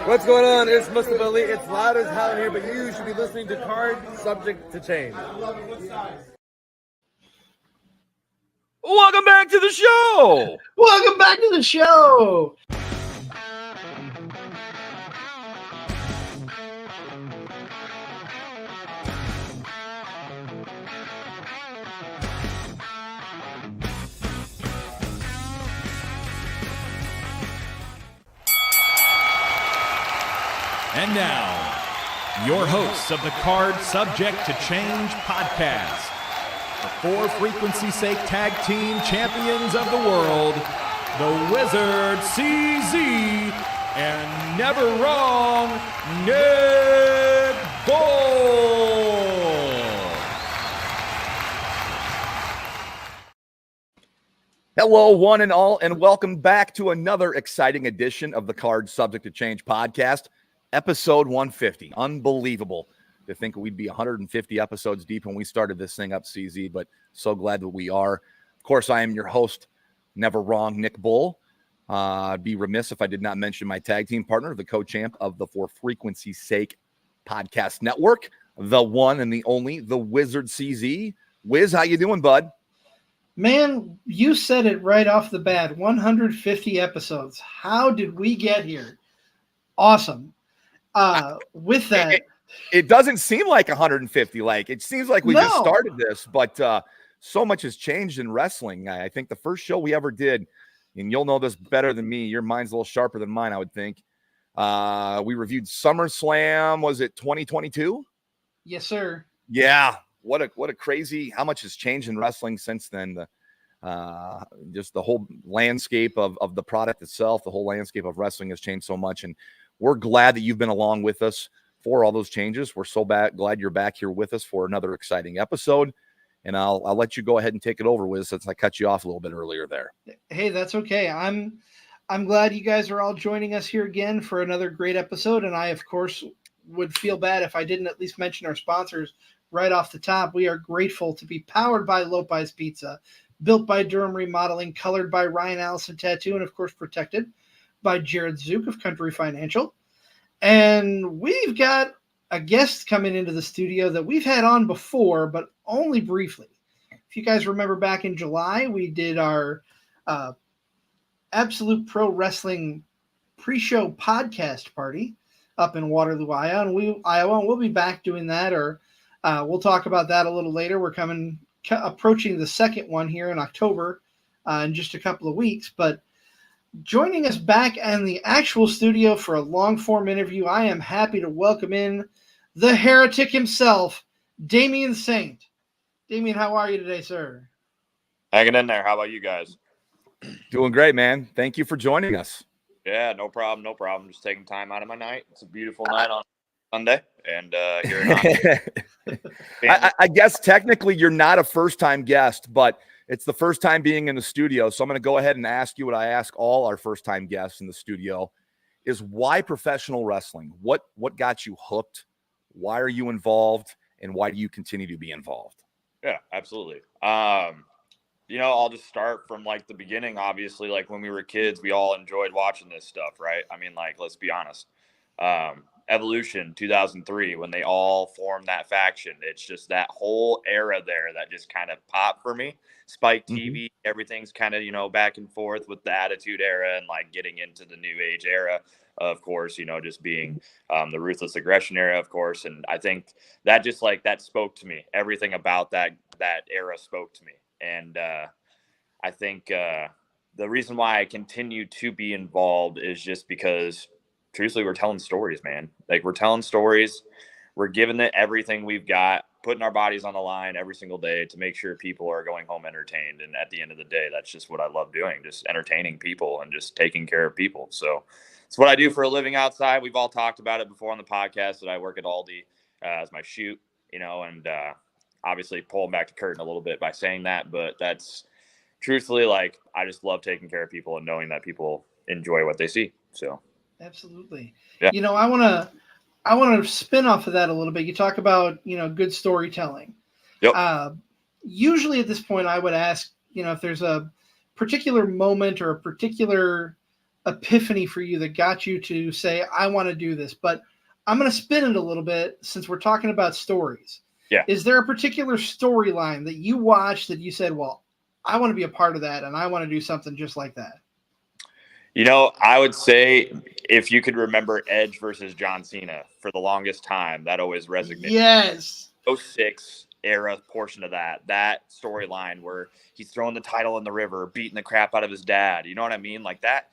What's going on? It's Muslim Ali. It's loud as hell in here, but you should be listening to Card Subject to Change. Welcome back to the show. Welcome back to the show. And now, your hosts of the Card Subject to Change podcast, the For Frequency's Sake Tag Team Champions of the World, the Wizard CZ, and Never Wrong Nick Bull. Hello, one and all, and welcome back to another exciting edition of the Card Subject to Change podcast. Episode 150. Unbelievable to think we'd be 150 episodes deep when we started this thing up, CZ, but so glad that we are. Of course, I am your host, Never Wrong, Nick Bull. I'd be remiss if I did not mention my tag team partner, the co-champ of the For Frequency's Sake podcast network, the one and the only, the Wizard CZ. Wiz, how you doing, bud? Man, you said it right off the bat. 150 episodes. How did we get here? Awesome. With that, it doesn't seem like 150. Like it seems like we just started this, but so much has changed in wrestling. I think the first show we ever did, and you'll know this better than me. Your mind's a little sharper than mine, I would think. We reviewed SummerSlam. Was it 2022? Yes, sir. Yeah. What a crazy. How much has changed in wrestling since then? Just the whole landscape of the product itself, the whole landscape of wrestling has changed so much, and we're glad that you've been along with us for all those changes. We're so glad you're back here with us for another exciting episode. And I'll let you go ahead and take it over, Wiz, since I cut you off a little bit earlier there. Hey, that's okay. I'm glad you guys are all joining us here again for another great episode. And I, of course, would feel bad if I didn't at least mention our sponsors right off the top. We are grateful to be powered by Lopez Pizza, built by Durham Remodeling, colored by Ryan Allison Tattoo, and, of course, protected by Jared Zook of Country Financial. And we've got a guest coming into the studio that we've had on before, but only briefly. If you guys remember back in July, we did our Absolute Pro Wrestling Preshow Podcast Party up in Waterloo, Iowa, and we'll be back doing that, or we'll talk about that a little later. We're approaching the second one here in October in just a couple of weeks, but joining us back in the actual studio for a long-form interview, I am happy to welcome in the Heretic himself, Damien Saint. Damien, how are you today, sir? Hanging in there. How about you guys? Doing great, man. Thank you for joining us. Yeah, no problem. No problem. Just taking time out of my night. It's a beautiful night on Sunday, and here I guess technically you're not a first-time guest, but it's the first time being in the studio, so I'm going to go ahead and ask you what I ask all our first-time guests in the studio, is why professional wrestling? What got you hooked? Why are you involved? And why do you continue to be involved? Yeah, absolutely. I'll just start from, like, the beginning. Obviously, like, when we were kids, we all enjoyed watching this stuff, right? I mean, like, let's be honest. Evolution 2003, when they all formed that faction, it's just that whole era there that just kind of popped for me. Spike TV, everything's kind of, back and forth with the Attitude Era and, like, getting into the New Age era, of course, just being the Ruthless Aggression era, of course. And I think that just, like, that spoke to me. Everything about that era spoke to me. And I think the reason why I continue to be involved is just because, truthfully, we're telling stories, man. Like, we're telling stories. We're giving it everything we've got, putting our bodies on the line every single day to make sure people are going home entertained. And at the end of the day, that's just what I love doing, just entertaining people and just taking care of people. So it's what I do for a living outside. We've all talked about it before on the podcast that I work at Aldi as my shoot, and obviously pulling back the curtain a little bit by saying that, but that's truthfully, like, I just love taking care of people and knowing that people enjoy what they see. So absolutely. Yeah. I want to spin off of that a little bit. You talk about, good storytelling. Yep. Usually at this point, I would ask, if there's a particular moment or a particular epiphany for you that got you to say, I want to do this? But I'm going to spin it a little bit since we're talking about stories. Yeah. Is there a particular storyline that you watched that you said, well, I want to be a part of that and I want to do something just like that? You know, I would say if you could remember Edge versus John Cena for the longest time, that always resonated. Yes. 06 era portion of that storyline where he's throwing the title in the river, beating the crap out of his dad. You know what I mean? Like that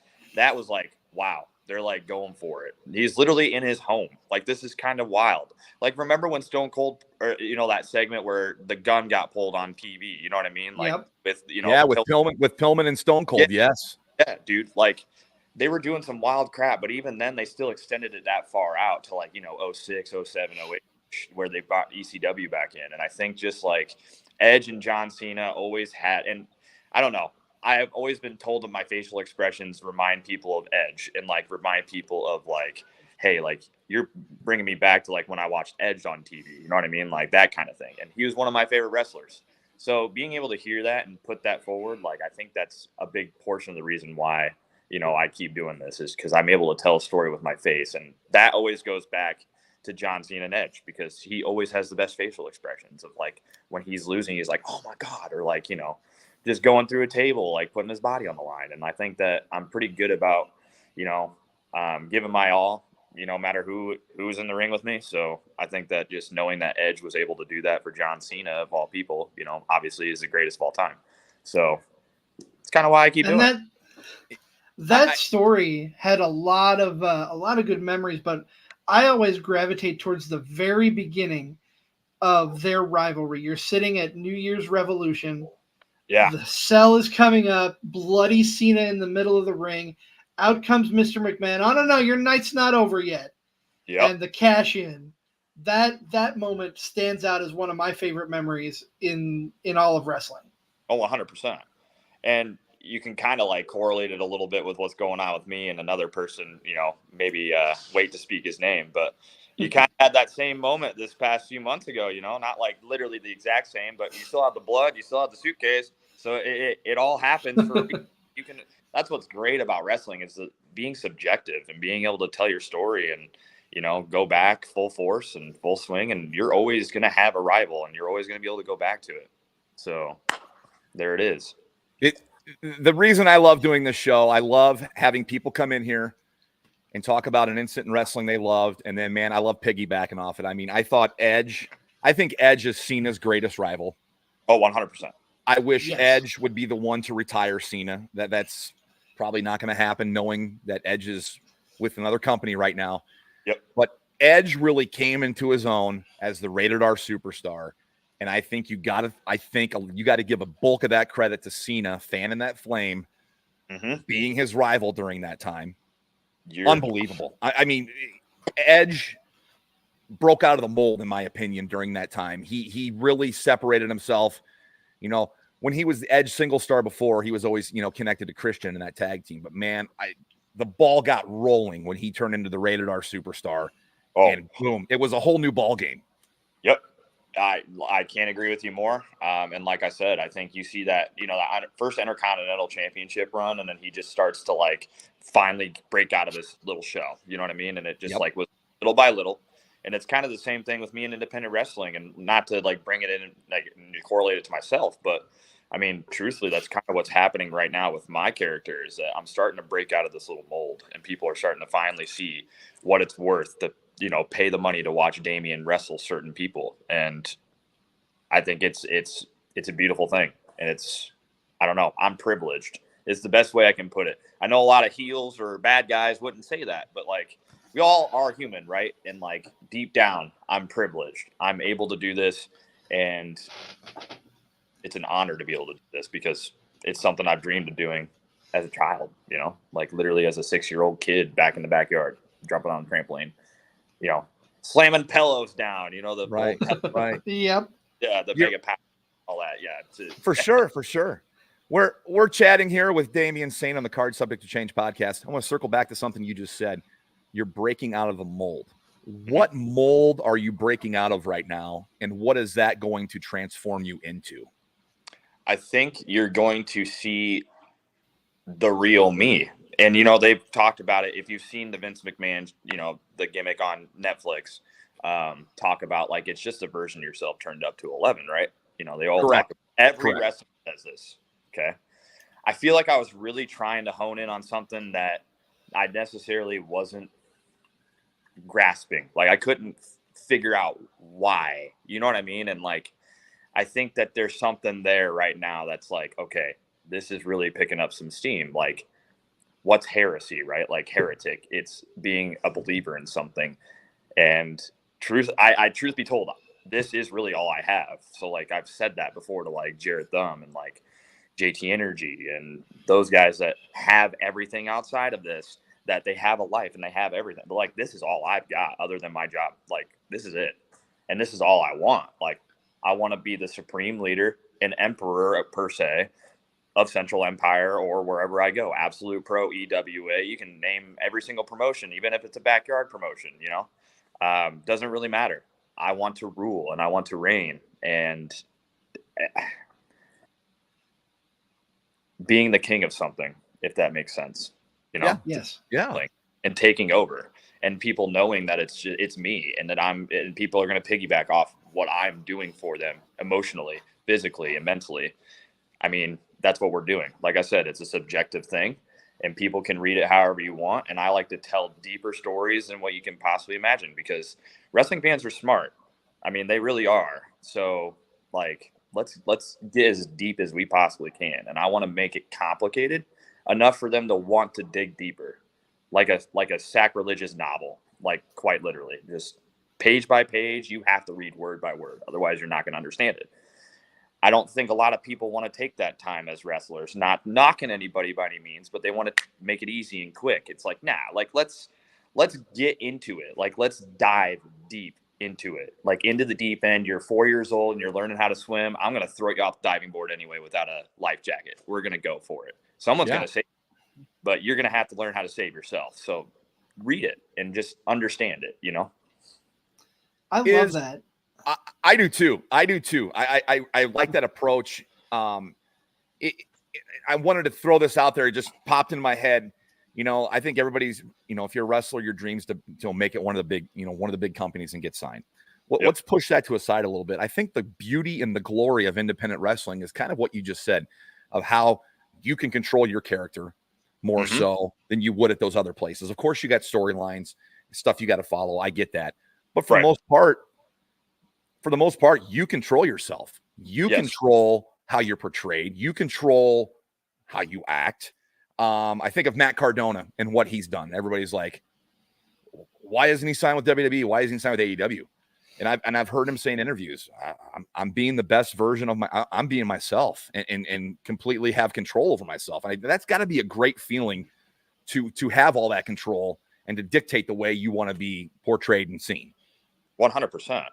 was like, wow, they're like going for it. He's literally in his home. Like, this is kind of wild. Like, remember when Stone Cold, or, you know, that segment where the gun got pulled on TV? You know what I mean? Like, with, you know, with Pillman and Stone Cold. Yeah. Yes. Yeah, dude. Like, they were doing some wild crap, but even then they still extended it that far out to, like, you know, 06, 07, 08, where they brought ECW back in. And I think just like Edge and John Cena always had, and I don't know, I have always been told that my facial expressions remind people of Edge and like remind people of like, hey, like, you're bringing me back to like when I watched Edge on TV. You know what I mean? Like that kind of thing. And he was one of my favorite wrestlers. So being able to hear that and put that forward, like, I think that's a big portion of the reason why, you know, I keep doing this, is because I'm able to tell a story with my face. And that always goes back to John Cena and Edge, because he always has the best facial expressions of like when he's losing, he's like, oh my God, or like, you know, just going through a table, like putting his body on the line. And I think that I'm pretty good about, you know, giving my all, you know, no matter who's in the ring with me. So I think that just knowing that Edge was able to do that for John Cena, of all people, you know, obviously is the greatest of all time. So it's kind of why I keep doing it. That story had a lot of good memories, but I always gravitate towards the very beginning of their rivalry. You're sitting at New Year's Revolution. Yeah. The cell is coming up, bloody Cena in the middle of the ring. Out comes Mr. McMahon. Oh, no, your night's not over yet. Yeah. And the cash in. That moment stands out as one of my favorite memories in all of wrestling. Oh, 100%. And you can kind of like correlate it a little bit with what's going on with me and another person, you know, maybe wait to speak his name, but you kind of had that same moment this past few months ago, you know, not like literally the exact same, but you still have the blood, you still have the suitcase. So it all happens for you can. That's what's great about wrestling, is that being subjective and being able to tell your story and, you know, go back full force and full swing, and you're always going to have a rival and you're always going to be able to go back to it. So there it is. The reason I love doing this show, I love having people come in here and talk about an instant in wrestling they loved. And then, man, I love piggybacking off it. I mean, I think Edge is Cena's greatest rival. Oh, 100%. I wish Edge would be the one to retire Cena. That's probably not going to happen, knowing that Edge is with another company right now. Yep. But Edge really came into his own as the rated R superstar. And I think you got to give a bulk of that credit to Cena, fanning that flame, being his rival during that time. Unbelievable. I mean, Edge broke out of the mold, in my opinion, during that time. He really separated himself. You know, when he was the Edge single star before, he was always, you know, connected to Christian in that tag team. But man, the ball got rolling when he turned into the rated R superstar. Oh. And boom, it was a whole new ball game. Yep. I can't agree with you more. And like I said, I think you see that, you know, that first Intercontinental Championship run, and then he just starts to like finally break out of this little shell. You know what I mean? And it just like was little by little. And it's kind of the same thing with me in independent wrestling, and not to like bring it in, like correlate it to myself, but I mean, truthfully, that's kind of what's happening right now with my character, is that I'm starting to break out of this little mold, and people are starting to finally see what it's worth to, you know, pay the money to watch Damien wrestle certain people. And I think it's a beautiful thing. And it's, I don't know, I'm privileged is the best way I can put it. I know a lot of heels or bad guys wouldn't say that, but like, we all are human, right? And like deep down, I'm privileged. I'm able to do this, and it's an honor to be able to do this, because it's something I've dreamed of doing as a child, you know, like literally as a 6-year-old kid back in the backyard, jumping on a trampoline, you know, slamming pillows down, you know, the right. Yep. Yeah, the mega power, all that. Yeah. For sure. We're chatting here with Damien Saint on the Card Subject to Change podcast. I want to circle back to something you just said. You're breaking out of the mold. What mold are you breaking out of right now, and what is that going to transform you into? I think you're going to see the real me. And, you know, they've talked about it. If you've seen the Vince McMahon, you know, the gimmick on Netflix, talk about like it's just a version of yourself turned up to 11, right? You know, they all Correct. talk. Every Correct. wrestler says this. Okay. I feel like I was really trying to hone in on something that I necessarily wasn't grasping. Like I couldn't figure out why. You know what I mean? And like I think that there's something there right now that's like, okay, this is really picking up some steam. Like, what's heresy, right? Like heretic, it's being a believer in something. And truth be told, this is really all I have. So like I've said that before to like Jared Thumb and like JT Energy and those guys that have everything outside of this, that they have a life and they have everything. But like this is all I've got other than my job. Like this is it. And this is all I want. Like I want to be the supreme leader and emperor per se of Central Empire or wherever I go. Absolute Pro, EWA. You can name every single promotion, even if it's a backyard promotion, you know? Doesn't really matter. I want to rule and I want to reign. And being the king of something, if that makes sense, you know? Yeah. Yes. Yeah. Like, and taking over and people knowing that it's me and that and people are going to piggyback off what I'm doing for them emotionally, physically, and mentally. I mean, that's what we're doing. Like I said, it's a subjective thing and people can read it however you want. And I like to tell deeper stories than what you can possibly imagine because wrestling fans are smart. I mean, they really are. So like, let's get as deep as we possibly can. And I want to make it complicated enough for them to want to dig deeper, like a sacrilegious novel, like quite literally just page by page. You have to read word by word. Otherwise you're not going to understand it. I don't think a lot of people want to take that time as wrestlers, not knocking anybody by any means, but they want to make it easy and quick. It's like, nah, like let's get into it. Like, let's dive deep into it, like into the deep end. You're 4 years old and you're learning how to swim. I'm going to throw you off the diving board anyway without a life jacket. We're going to go for it. Someone's going to save you, but you're going to have to learn how to save yourself. So read it and just understand it, you know? I love that. I do too. I like that approach. I wanted to throw this out there. It just popped in my head. You know, I think everybody's, you know, if you're a wrestler, your dreams to make it one of the big companies and get signed. Let's push that to a side a little bit. I think the beauty and the glory of independent wrestling is kind of what you just said, of how you can control your character more so than you would at those other places. Of course, you got storylines, stuff you got to follow. I get that. But for the most part, you control yourself. You control how you're portrayed. You control how you act. I think of Matt Cardona and what he's done. Everybody's like, why isn't he signed with WWE? Why isn't he signed with AEW? And I've heard him say in interviews, I'm being the best version of I'm being myself and completely have control over myself. That's got to be a great feeling to have all that control and to dictate the way you want to be portrayed and seen. 100%.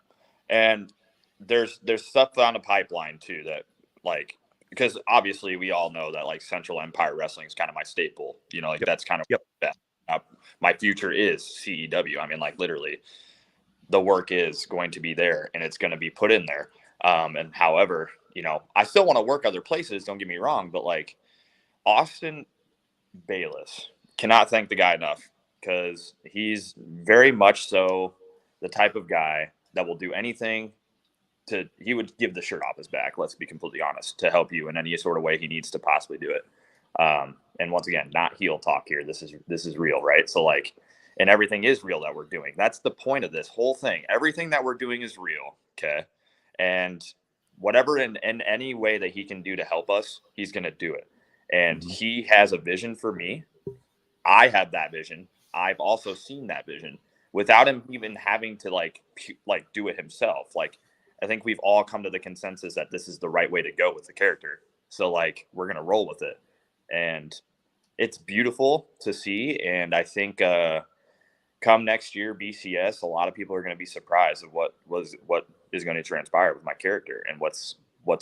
And there's stuff on the pipeline too that, like, because obviously we all know that like Central Empire Wrestling is kind of my staple, you know, like that's kind of my future is CEW. I mean, like literally the work is going to be there and it's going to be put in there. And however, you know, I still want to work other places, don't get me wrong, but like Austin Bayless, cannot thank the guy enough because he's very much so the type of guy that will do anything he would give the shirt off his back, let's be completely honest, to help you in any sort of way he needs to possibly do it. And once again, not heel talk here. This is real, right? So like, and everything is real that we're doing. That's the point of this whole thing. Everything that we're doing is real. Okay. And whatever in any way that he can do to help us, he's going to do it. And he has a vision for me. I have that vision. I've also seen that vision without him even having to like do it himself. Like, I think we've all come to the consensus that this is the right way to go with the character. So like, we're going to roll with it. And it's beautiful to see. And I think come next year, BCS, a lot of people are going to be surprised of what is going to transpire with my character and what's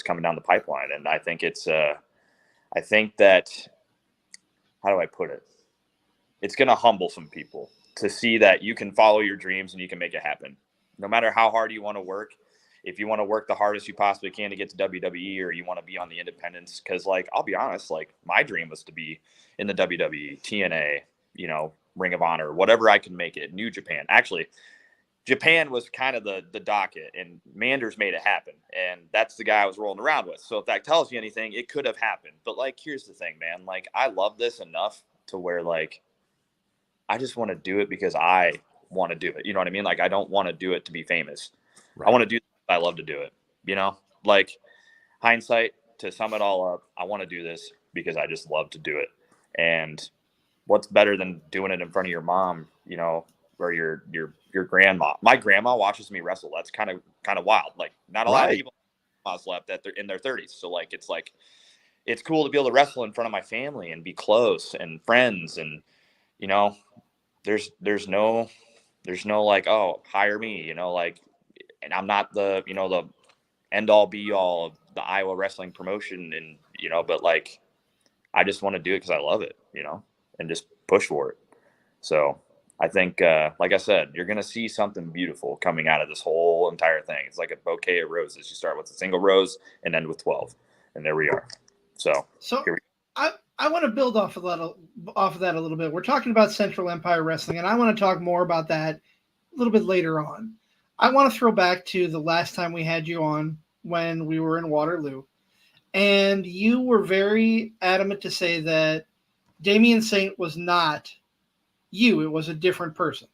coming down the pipeline. And I think I think that, how do I put it? It's going to humble some people to see that you can follow your dreams and you can make it happen. No matter how hard you want to work, if you want to work the hardest you possibly can to get to WWE, or you want to be on the independents. Cause like, I'll be honest, like my dream was to be in the WWE, TNA, you know, Ring of Honor, whatever I can make it. New Japan. Actually, Japan was kind of the docket, and Manders made it happen. And that's the guy I was rolling around with. So if that tells you anything, it could have happened. But like, here's the thing, man. Like, I love this enough to where like, I just want to do it because I want to do it. You know what I mean? Like, I don't want to do it to be famous. Right. I want to do it. I love to do it. You know, like hindsight, to sum it all up, I want to do this because I just love to do it. And what's better than doing it in front of your mom, you know, or your grandma? My grandma watches me wrestle. That's kind of wild. Like, not a lot of people left that they're in their 30s. So like, it's cool to be able to wrestle in front of my family and be close and friends. And, you know, there's no like, oh, hire me, you know, like, and I'm not the, you know, the end all be all of the Iowa wrestling promotion. And, you know, but like, I just want to do it because I love it, you know, and just push for it. So I think, like I said, you're going to see something beautiful coming out of this whole entire thing. It's like a bouquet of roses. You start with a single rose and end with 12. And there we are. So here we go. I want to build off of that a little bit. We're talking about Central Empire Wrestling, and I want to talk more about that a little bit later on. I want to throw back to the last time we had you on when we were in Waterloo. And you were very adamant to say that Damien Saint was not you. It was a different person.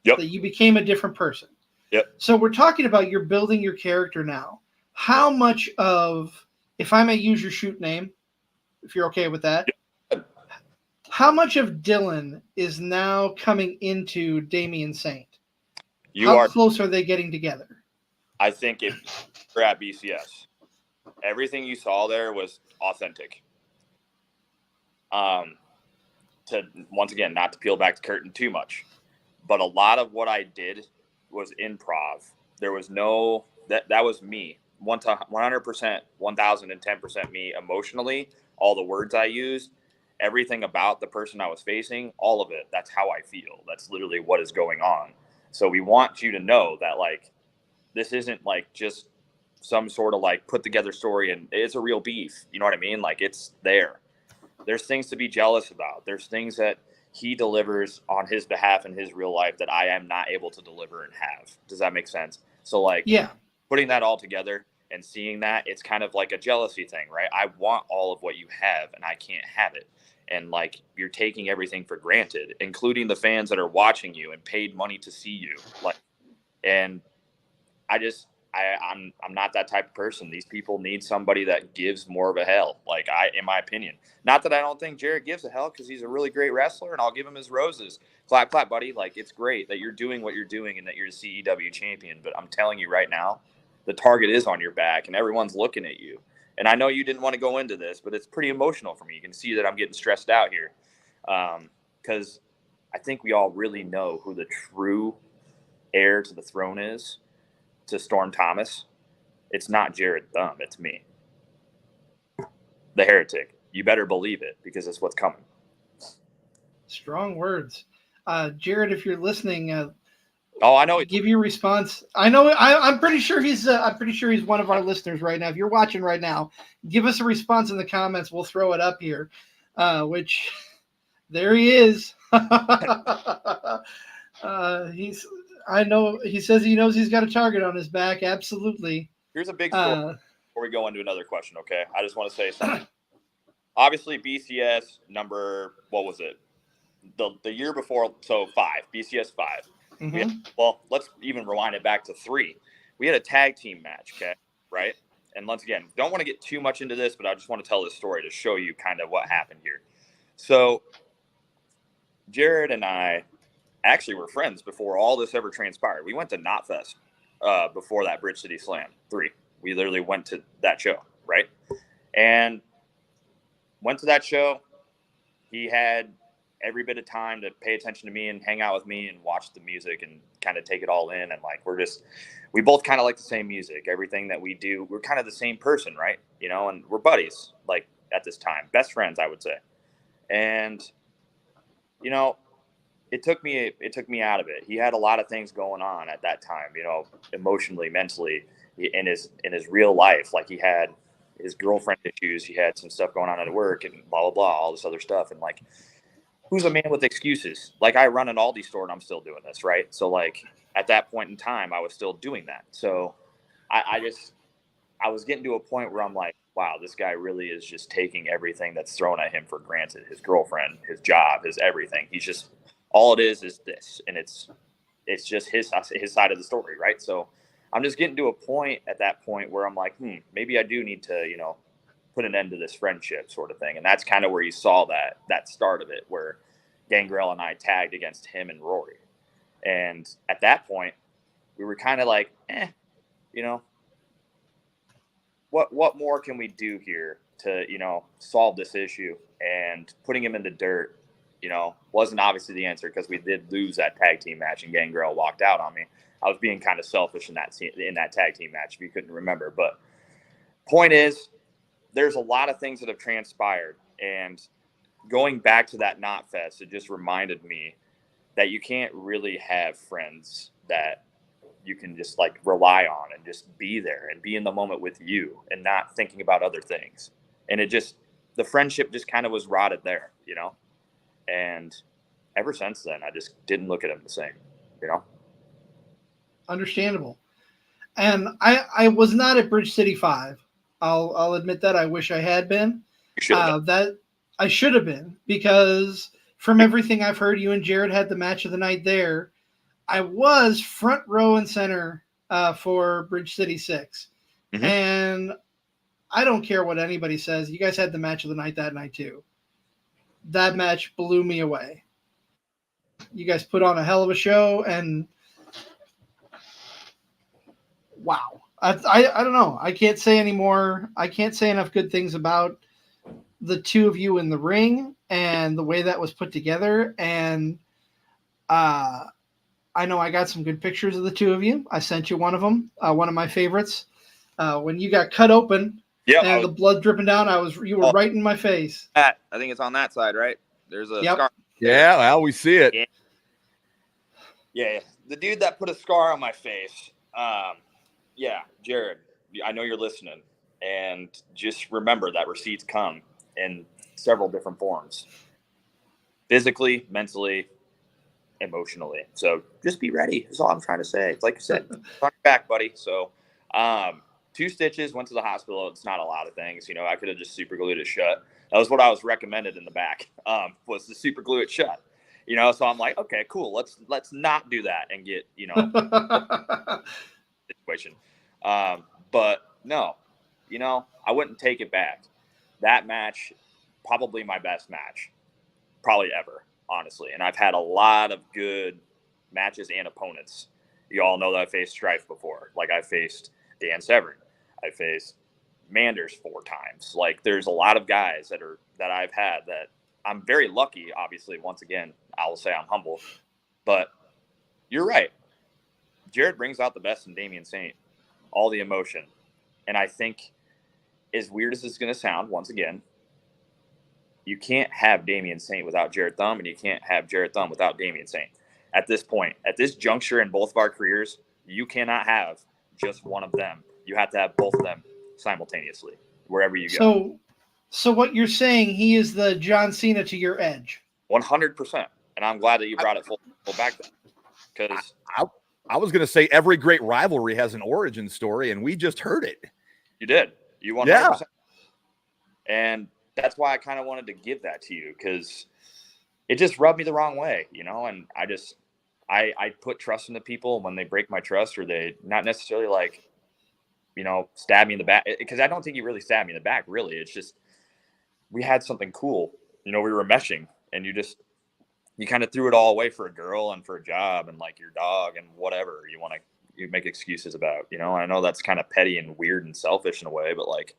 Yep. That you became a different person. Yep. So we're talking about you're building your character now. How much of, if I may use your shoot name, if you're okay with that, yep. How much of Dylan is now coming into Damien Saint? How close are they getting together? I think if you're at BCS, everything you saw there was authentic. To once again, not to peel back the curtain too much, but a lot of what I did was improv. There was no that was me, 100%, 1010% me emotionally. All the words I used, everything about the person I was facing, all of it. That's how I feel. That's literally what is going on. So we want you to know that, like, this isn't like just some sort of like put together story, and it's a real beef. You know what I mean? Like, it's there. There's things to be jealous about. There's things that he delivers on his behalf in his real life that I am not able to deliver and have. Does that make sense? So like, yeah, putting that all together and seeing that, it's kind of like a jealousy thing, right? I want all of what you have and I can't have it. And like, you're taking everything for granted, including the fans that are watching you and paid money to see you. Like, and I'm not that type of person. These people need somebody that gives more of a hell. Like, in my opinion, not that I don't think Jared gives a hell, because he's a really great wrestler and I'll give him his roses. Clap, clap, buddy. Like, it's great that you're doing what you're doing and that you're the CEW champion. But I'm telling you right now, the target is on your back and everyone's looking at you. And I know you didn't want to go into this, but it's pretty emotional for me. You can see that I'm getting stressed out here, because I think we all really know who the true heir to the throne is, to Storm Thomas. It's not Jared Thumb. It's me, the Heretic. You better believe it, because it's what's coming. Strong words. Jared, if you're listening, I know. Give your response. I know. I'm pretty sure he's one of our listeners right now. If you're watching right now, give us a response in the comments. We'll throw it up here. Which, there he is. I know he says he knows he's got a target on his back. Absolutely. Here's a big story before we go into another question. Okay, I just want to say something. Obviously, BCS number, what was it? The year before, so 5. BCS 5. Mm-hmm. Well, let's even rewind it back to 3. We had a tag team match, okay, right? And once again, don't want to get too much into this, but I just want to tell this story to show you kind of what happened here. So Jared and I actually were friends before all this ever transpired. We went to Knotfest before that Bridge City Slam 3. We literally went to that show, right? And went to that show. He had every bit of time to pay attention to me and hang out with me and watch the music and kind of take it all in. And like, we both kind of like the same music, everything that we do. We're kind of the same person, right? You know, and we're buddies, like, at this time, best friends, I would say. And, you know, it took me out of it. He had a lot of things going on at that time, you know, emotionally, mentally. in his real life, like he had his girlfriend issues, he had some stuff going on at work and blah, blah, blah, all this other stuff. And like, who's a man with excuses? Like I run an Aldi store and I'm still doing this. Right. So like at that point in time, I was still doing that. So I was getting to a point where I'm like, wow, this guy really is just taking everything that's thrown at him for granted. His girlfriend, his job, his everything. He's just, all it is this. And it's just his side of the story. Right. So I'm just getting to a point at that point where I'm like, maybe I do need to, put an end to this friendship sort of thing. And that's kind of where you saw that start of it, where Gangrel and I tagged against him and Rory. And at that point, we were kind of like, what more can we do here to, solve this issue? And putting him in the dirt, wasn't obviously the answer, because we did lose that tag team match and Gangrel walked out on me. I was being kind of selfish in that tag team match, if you couldn't remember. But point is, there's a lot of things that have transpired. And going back to that Knot Fest, it just reminded me that you can't really have friends that you can just like rely on and just be there and be in the moment with you and not thinking about other things. And the friendship just kind of was rotted there, And ever since then, I just didn't look at him the same, Understandable. And I was not at Bridge City 5. I'll admit that. I wish I had been. You should have been. That I should have been, because from everything I've heard, you and Jared had the match of the night there. I was front row and center for Bridge City 6. Mm-hmm. And I don't care what anybody says. You guys had the match of the night that night too. That match blew me away. You guys put on a hell of a show, and wow. I don't know. I can't say anymore. I can't say enough good things about the two of you in the ring and the way that was put together. And I know I got some good pictures of the two of you. I sent you one of them, one of my favorites. When you got cut open and the blood dripping down, you were right in my face. I think it's on that side, right? There's a scar. Yeah, well, we see it. Yeah. The dude that put a scar on my face. Jared, I know you're listening, and just remember that receipts come in several different forms: physically, mentally, emotionally. So just be ready. That's all I'm trying to say. It's like you said, on your back, buddy. So 2 stitches, went to the hospital. It's not a lot of things. I could have just super glued it shut. That was what I was recommended in the back, was to super glue it shut. So I'm like, okay, cool. Let's not do that and get, situation. But no, I wouldn't take it back. That match, probably my best match, probably ever, honestly. And I've had a lot of good matches and opponents. You all know that I faced Strife before. Like, I faced Dan Severn. I faced Manders 4 times. Like, there's a lot of guys that I've had that I'm very lucky. Obviously, once again, I will say I'm humble, but you're right. Jared brings out the best in Damien Saint, all the emotion. And I think, as weird as it's going to sound, once again, you can't have Damien Saint without Jared Thumb, and you can't have Jared Thumb without Damien Saint. At this point, at this juncture in both of our careers, you cannot have just one of them. You have to have both of them simultaneously, wherever you go. So what you're saying, he is the John Cena to your Edge. 100%. And I'm glad that you brought it full back then. Because I was going to say every great rivalry has an origin story, and we just heard it. You did. You 100%. Yeah. And that's why I kind of wanted to give that to you, because it just rubbed me the wrong way, and I put trust into people when they break my trust, or they not necessarily like, stab me in the back, because I don't think you really stabbed me in the back, really. It's just, we had something cool, we were meshing, and you kind of threw it all away for a girl and for a job and like your dog and whatever you make excuses about, I know that's kind of petty and weird and selfish in a way, but like,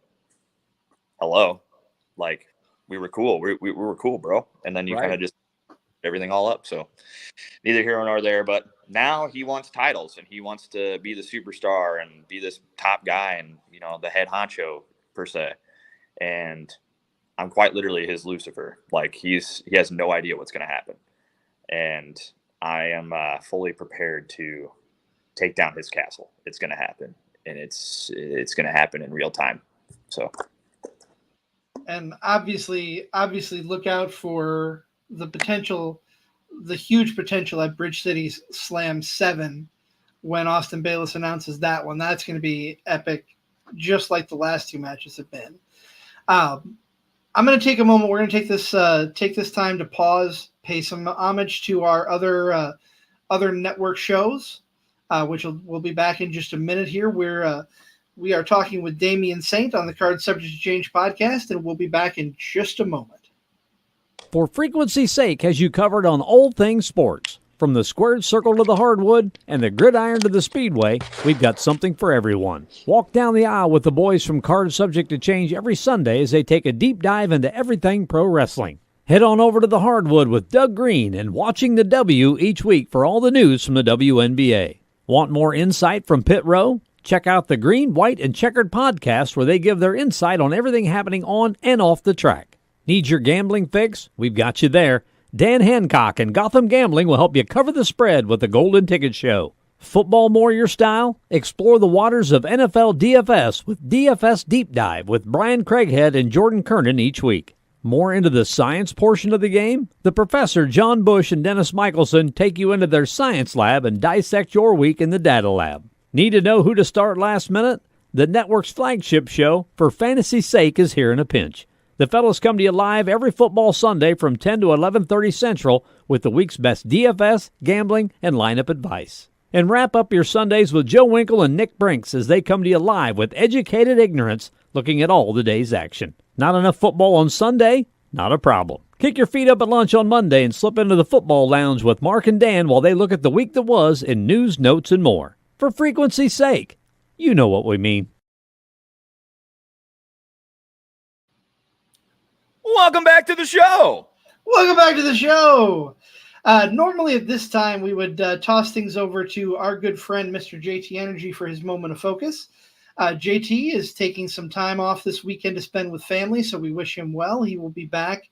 hello, like, we were cool. We were cool, bro. And then you kind of just everything all up. So neither here nor there, but now he wants titles and he wants to be the superstar and be this top guy and, the head honcho per se. And I'm quite literally his Lucifer. Like, he has no idea what's going to happen. And I am fully prepared to take down his castle. It's going to happen. and it's going to happen in real time. So, and obviously look out for the huge potential at Bridge City's Slam 7 when Austin Bayless announces that one. That's going to be epic, just like the last two matches have been. I'm going to take a moment. We're going to take this time to pause, pay some homage to our other network shows, which we'll be back in just a minute here. We are talking with Damien Saint on the Card Subject to Change podcast, and we'll be back in just a moment. For frequency's sake, has you covered on all things sports. From the squared circle to the hardwood and the gridiron to the speedway, we've got something for everyone. Walk down the aisle with the boys from Card Subject to Change every Sunday as they take a deep dive into everything pro wrestling. Head on over to the hardwood with Doug Green and Watching the W each week for all the news from the WNBA. Want more insight from Pit Row? Check out the Green, White, and Checkered podcast where they give their insight on everything happening on and off the track. Need your gambling fix? We've got you there. Dan Hancock and Gotham Gambling will help you cover the spread with the Golden Ticket Show. Football more your style? Explore the waters of NFL DFS with DFS Deep Dive with Brian Craighead and Jordan Kernan each week. More into the science portion of the game? The Professor John Bush and Dennis Michelson take you into their science lab and dissect your week in the data lab. Need to know who to start last minute? The network's flagship show, For Fantasy's Sake, is here in a pinch. The fellas come to you live every football Sunday from 10 to 11:30 Central with the week's best DFS, gambling, and lineup advice. And wrap up your Sundays with Joe Winkle and Nick Brinks as they come to you live with educated ignorance, looking at all the day's action. Not enough football on Sunday? Not a problem. Kick your feet up at lunch on Monday and slip into the football lounge with Mark and Dan while they look at the week that was in news, notes, and more. For frequency's sake, you know what we mean. Welcome back to the show. Welcome back to the show. Normally at this time, we would toss things over to our good friend, Mr. JT Energy, for his moment of focus. JT is taking some time off this weekend to spend with family, so we wish him well. He will be back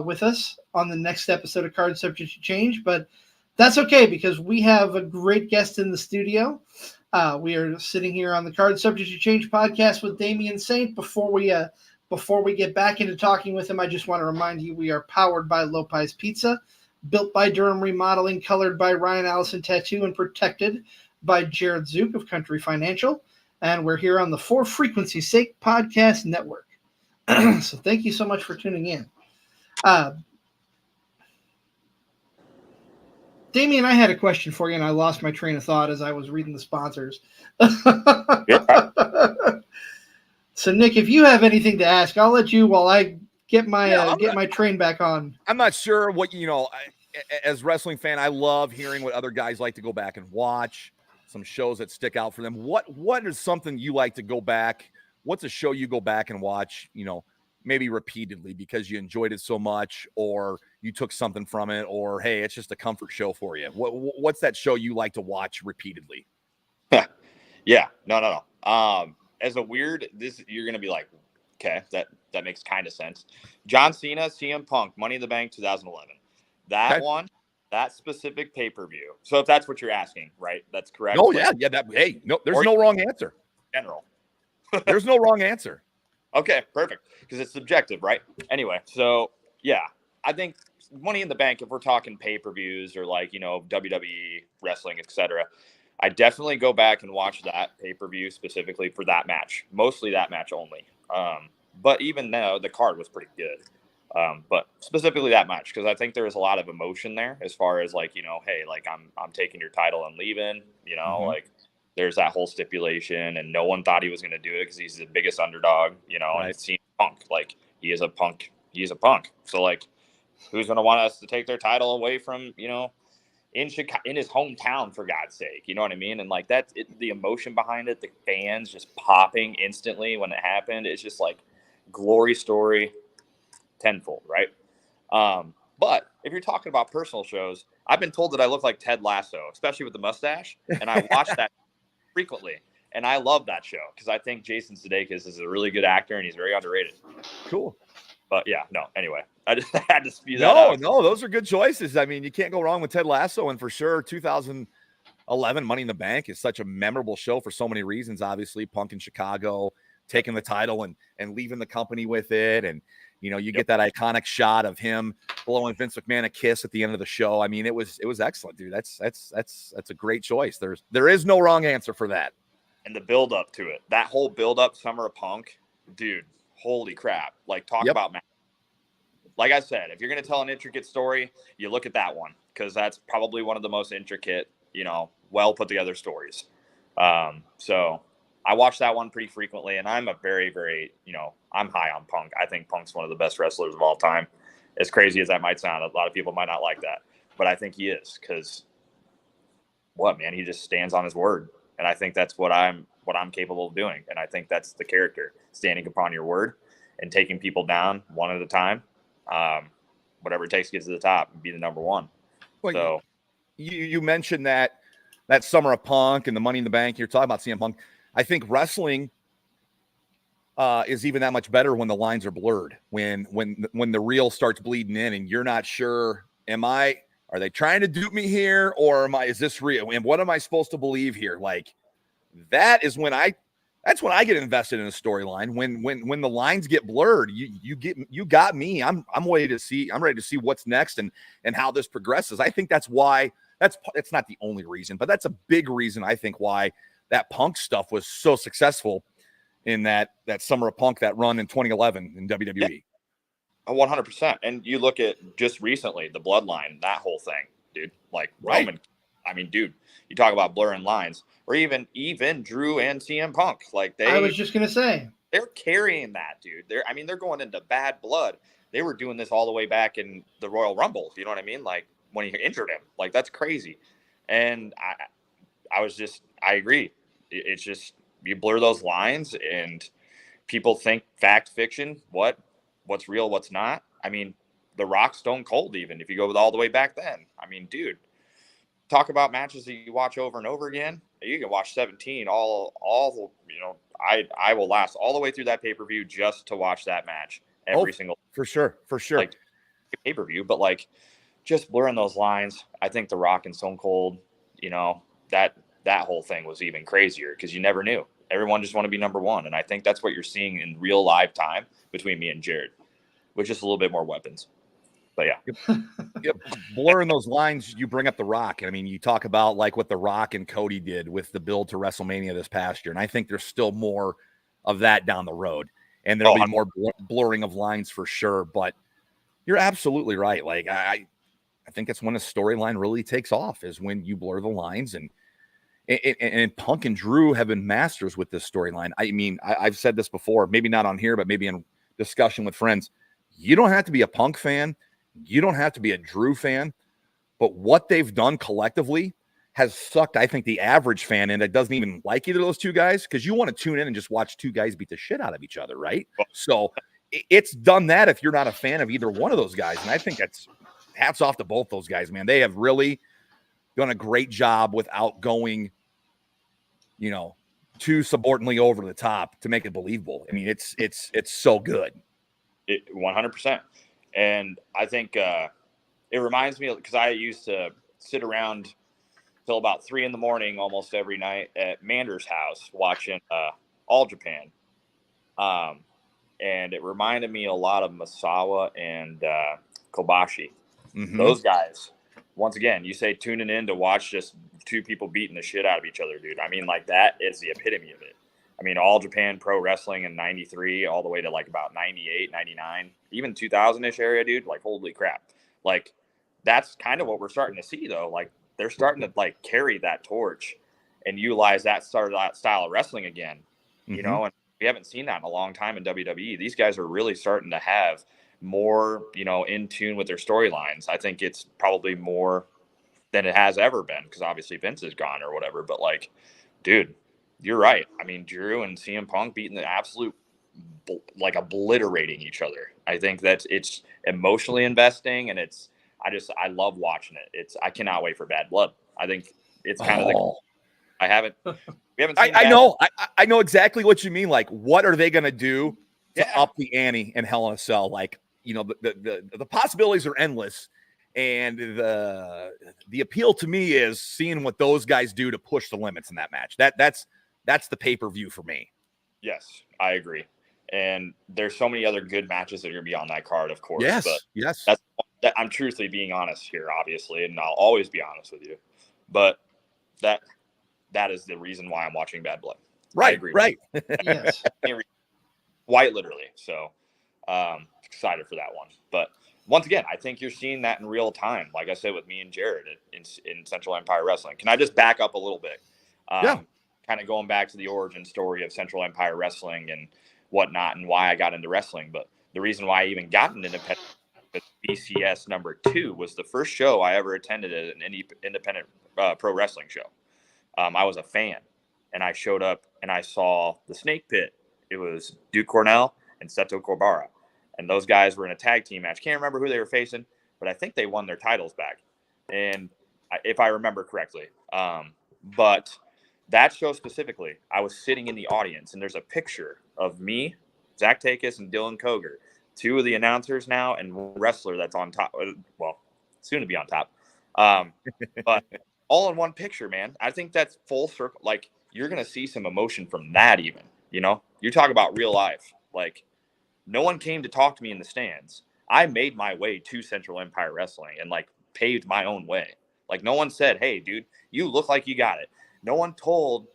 with us on the next episode of Card Subject to Change, but that's okay because we have a great guest in the studio. We are sitting here on the Card Subject to Change podcast with Damien Saint. Before we get back into talking with him, I just want to remind you we are powered by Lopez Pizza, built by Durham Remodeling, colored by Ryan Allison Tattoo, and protected by Jared Zook of Country Financial. And we're here on the For Frequency's Sake podcast network. So thank you so much for tuning in. Damien, I had a question for you, and I lost my train of thought as I was reading the sponsors. So, Nick, if you have anything to ask, I'll let you while I get my train back on. I'm not sure what, as a wrestling fan, I love hearing what other guys like to go back and watch, some shows that stick out for them. What is something you like to go back? What's a show you go back and watch, maybe repeatedly because you enjoyed it so much or you took something from it or, hey, it's just a comfort show for you? What's that show you like to watch repeatedly? Yeah, no. As a weird, you're gonna be like, okay, that makes kind of sense. John Cena, CM Punk, Money in the Bank, 2011. That one, that specific pay-per-view. So if that's what you're asking, right? That's correct. Oh yeah. There's no wrong answer. General. There's no wrong answer. Okay, perfect. Because it's subjective, right? Anyway, so yeah, I think Money in the Bank. If we're talking pay-per-views or like WWE wrestling, etc. I definitely go back and watch that pay-per-view specifically for that match, mostly that match only. But even though the card was pretty good, but specifically that match, because I think there was a lot of emotion there as far as like, hey, like I'm taking your title and leaving, like there's that whole stipulation and no one thought he was going to do it because he's the biggest underdog, and it seems Punk, like he is a punk. He's a punk. So like, who's going to want us to take their title away from, in Chicago, in his hometown, for God's sake, you know what I mean? And like the emotion behind it, the fans just popping instantly when it happened. It's just like glory story tenfold, right? But if you're talking about personal shows, I've been told that I look like Ted Lasso, especially with the mustache. And I watch that frequently. And I love that show because I think Jason Sudeikis is a really good actor and he's very underrated. Cool. But yeah, no, anyway, I just had to spew that out. No, those are good choices. I mean, you can't go wrong with Ted Lasso, and for sure, 2000, 11 Money in the Bank is such a memorable show for so many reasons. Obviously, Punk in Chicago taking the title and leaving the company with it. And, you know, you get that iconic shot of him blowing Vince McMahon a kiss at the end of the show. I mean, it was excellent, dude. That's a great choice. There is no wrong answer for that. And the build up to it, that whole build up Summer of Punk, dude, holy crap. Like, talk about match. Like I said, if you're going to tell an intricate story, you look at that one, because that's probably one of the most intricate, you know, well put together stories. So I watch that one pretty frequently, and I'm a very, very, you know, I'm high on Punk. I think Punk's one of the best wrestlers of all time. As crazy as that might sound, a lot of people might not like that, but I think he is, because he just stands on his word. And I think that's what I'm capable of doing. And I think that's the character, standing upon your word and taking people down one at a time. Whatever it takes to get to the top and be the number one. Well, so you mentioned that Summer of Punk and the Money in the Bank. You're talking about CM Punk. I think wrestling is even that much better when the lines are blurred, when the reel starts bleeding in and you're not sure, are they trying to dupe me here, or is this real? And what am I supposed to believe here? Like, that's when I get invested in a storyline. When the lines get blurred, you got me. I'm ready to see what's next and how this progresses. I think that's why it's not the only reason, but that's a big reason, I think, why that Punk stuff was so successful in that Summer of Punk, that run in 2011 in WWE. 100%. And you look at just recently, the Bloodline, that whole thing, dude, like Roman, I mean, dude, you talk about blurring lines, or even Drew and CM Punk. Like, I was just going to say, they're carrying that, dude. They're going into bad blood. They were doing this all the way back in the Royal Rumble. You know what I mean? Like, when he injured him, like, that's crazy. And I agree. It's just, you blur those lines and people think fact, fiction, what's real, what's not. I mean, The Rock, Stone Cold, even if you go all the way back then. I mean, dude, talk about matches that you watch over and over again. You can watch 17 all you know, I will last all the way through that pay-per-view just to watch that match every single for sure. Like, pay-per-view, but like, just blurring those lines. I think The Rock and Stone Cold, you know, that whole thing was even crazier, because you never knew. Everyone just want to be number one. And I think that's what you're seeing in real live time between me and Jared, with just a little bit more weapons. But yeah. Yep. Blurring those lines, you bring up The Rock. I mean, you talk about like what The Rock and Cody did with the build to WrestleMania this past year. And I think there's still more of that down the road. And there'll be more blurring of lines for sure. But you're absolutely right. Like, I think that's when a storyline really takes off, is when you blur the lines. And Punk and Drew have been masters with this storyline. I mean, I've said this before, maybe not on here, but maybe in discussion with friends. You don't have to be a Punk fan. You don't have to be a Drew fan. But what they've done collectively has sucked, I think, the average fan in that doesn't even like either of those two guys, because you want to tune in and just watch two guys beat the shit out of each other, right? So it's done that if you're not a fan of either one of those guys. And I think that's hats off to both those guys, man. They have really done a great job without going, you know, too subordinately over the top to make it believable. I mean, it's so good. 100%. And I think it reminds me, because I used to sit around till about 3 a.m. almost every night at Mander's house watching All Japan. And it reminded me a lot of Masawa and Kobashi. Mm-hmm. Those guys, once again, you say tuning in to watch just two people beating the shit out of each other, dude. I mean, like, that is the epitome of it. I mean, All Japan Pro Wrestling in 93 all the way to like about 98, 99, even 2000-ish area, dude. Like, holy crap. Like, that's kind of what we're starting to see, though. Like, they're starting to, like, carry that torch and utilize that style of wrestling again, you know, and we haven't seen that in a long time in WWE. These guys are really starting to have more, you know, in tune with their storylines. I think it's probably more than it has ever been, because obviously Vince is gone or whatever. But, like, dude, you're right. I mean, Drew and CM Punk beating the absolute, like, obliterating each other. I think that it's emotionally investing, and I love watching it. I cannot wait for Bad Blood. I think it's kind of we haven't seen I know exactly what you mean. Like, what are they going to do to up the ante in Hell in a Cell? Like, you know, the possibilities are endless. And the appeal to me is seeing what those guys do to push the limits in that match. That's the pay-per-view for me. Yes, I agree. And there's so many other good matches that are going to be on that card, of course. Yes, but yes. I'm truthfully being honest here, obviously, and I'll always be honest with you. But that is the reason why I'm watching Bad Blood. Right, right. Yes. Quite literally. So excited for that one. But once again, I think you're seeing that in real time, like I said, with me and Jared in Central Empire Wrestling. Can I just back up a little bit? Yeah. Kind of going back to the origin story of Central Empire Wrestling and whatnot and why I got into wrestling. But the reason why I even got into independent BCS number 2 was the first show I ever attended at an independent pro wrestling show. I was a fan, and I showed up and I saw the Snake Pit. It was Duke Cornell and Seto Korbara. And those guys were in a tag team match. Can't remember who they were facing, but I think they won their titles back. And if I remember correctly. But that show specifically, I was sitting in the audience, and there's a picture of me, Zach Takis, and Dylan Koger, 2 of the announcers now, and one wrestler that's on top. Well, soon to be on top. But all in one picture, man. I think that's full circle. Like, you're going to see some emotion from that even, you know? You're talking about real life. Like, no one came to talk to me in the stands. I made my way to Central Empire Wrestling and, like, paved my own way. Like, no one said, hey, dude, you look like you got it. No one told,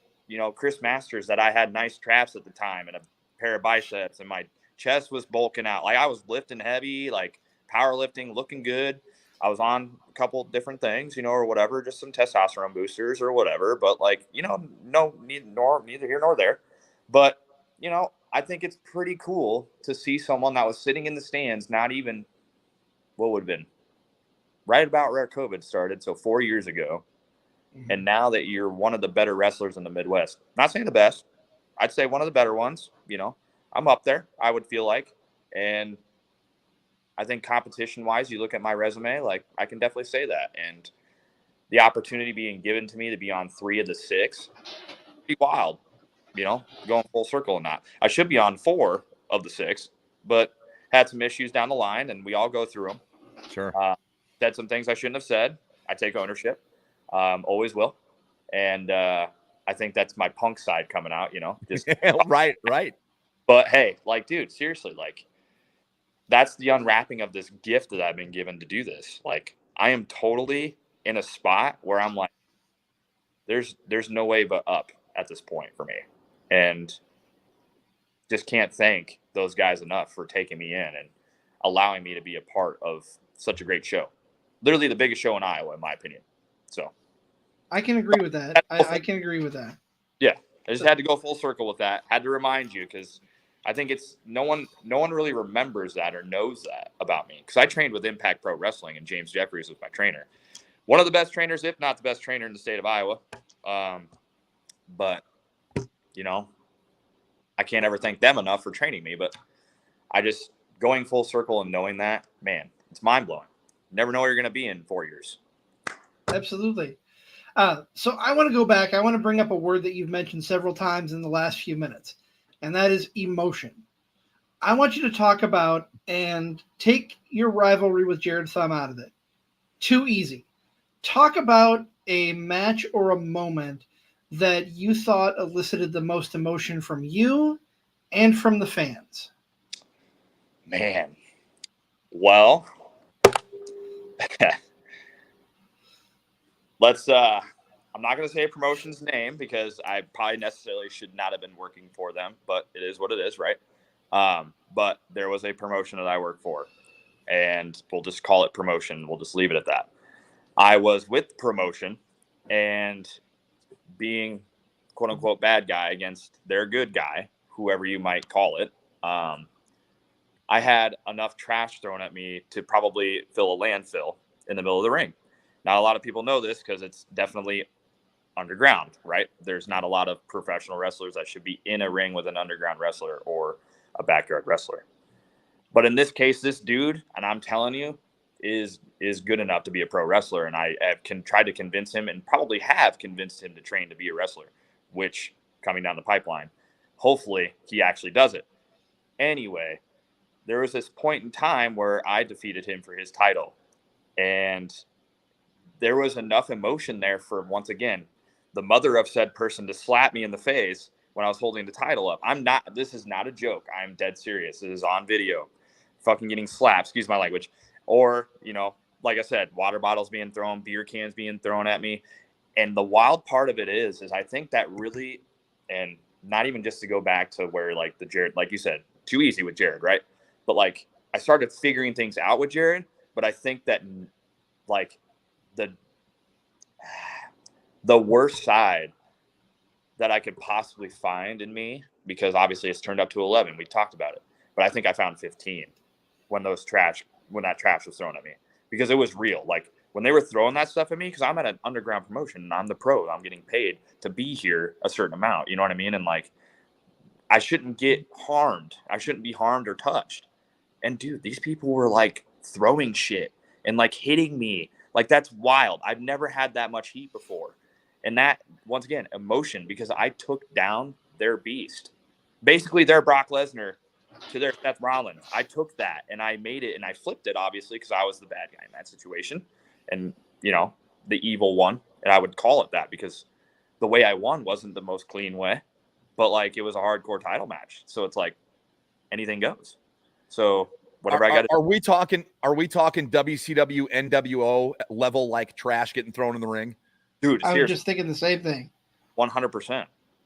Chris Masters that I had nice traps at the time and a pair of biceps and my chest was bulking out. Like, I was lifting heavy, like powerlifting, looking good. I was on a couple different things, or whatever, just some testosterone boosters or whatever. But, like, neither here nor there. But, I think it's pretty cool to see someone that was sitting in the stands, not even what would have been right about where COVID started, so 4 years ago. Mm-hmm. And now that you're one of the better wrestlers in the Midwest, not saying the best, I'd say one of the better ones, I'm up there, I would feel like. And I think competition-wise, you look at my resume, like, I can definitely say that. And the opportunity being given to me to be on 3 of the 6, pretty wild, going full circle and not. I should be on 4 of the 6, but had some issues down the line, and we all go through them. Sure. Said some things I shouldn't have said. I take ownership. Always will. And I think that's my punk side coming out, just right. But hey, like, dude, seriously, like, that's the unwrapping of this gift that I've been given to do this. Like, I am totally in a spot where I'm like, there's no way but up at this point for me. And just can't thank those guys enough for taking me in and allowing me to be a part of such a great show. Literally the biggest show in Iowa, in my opinion. So I can agree with that. I can agree with that. Yeah. I just had to go full circle with that. Had to remind you, because I think it's no one really remembers that or knows that about me. Because I trained with Impact Pro Wrestling, and James Jeffries was my trainer. One of the best trainers, if not the best trainer in the state of Iowa. But, I can't ever thank them enough for training me. But I just, going full circle and knowing that, man, it's mind-blowing. Never know where you're going to be in 4 years. Absolutely. So I want to go back. I want to bring up a word that you've mentioned several times in the last few minutes, and that is emotion. I want you to talk about and take your rivalry with Jared Thumb out of it. Too easy. Talk about a match or a moment that you thought elicited the most emotion from you and from the fans. Man. Well, let's I'm not going to say a promotion's name because I probably necessarily should not have been working for them, but it is what it is, right? But there was a promotion that I worked for, and we'll just call it promotion. We'll just leave it at that. I was with promotion and being quote unquote bad guy against their good guy, whoever you might call it. I had enough trash thrown at me to probably fill a landfill in the middle of the ring. Not a lot of people know this because it's definitely underground, right? There's not a lot of professional wrestlers that should be in a ring with an underground wrestler or a backyard wrestler. But in this case, this dude, and I'm telling you, is good enough to be a pro wrestler. And I have tried to convince him, and probably have convinced him to train to be a wrestler, which coming down the pipeline, hopefully he actually does it. Anyway, there was this point in time where I defeated him for his title. And there was enough emotion there for, once again, the mother of said person to slap me in the face when I was holding the title up. This is not a joke. I'm dead serious. It is on video. Fucking getting slapped, excuse my language. Or, like I said, water bottles being thrown, beer cans being thrown at me. And the wild part of it is I think that really, and not even just to go back to where like the Jared, like you said, too easy with Jared, right? But like I started figuring things out with Jared, but I think that like the worst side that I could possibly find in me, because obviously it's turned up to 11. We talked about it, but I think I found 15 when that trash was thrown at me, because it was real. Like when they were throwing that stuff at me, because I'm at an underground promotion and I'm the pro, I'm getting paid to be here a certain amount. You know what I mean? And like, I shouldn't get harmed. I shouldn't be harmed or touched. And dude, these people were like throwing shit and like hitting me. Like that's wild. I've never had that much heat before. And that, once again, emotion, because I took down their beast. Basically their Brock Lesnar to their Seth Rollins. I took that and I made it and I flipped it, obviously, because I was the bad guy in that situation. And, the evil one. And I would call it that because the way I won wasn't the most clean way. But, like, it was a hardcore title match. So it's like anything goes. So whatever I got to do. Are we talking WCW, NWO level, like trash getting thrown in the ring? Dude, I was seriously, just thinking the same thing. 100%.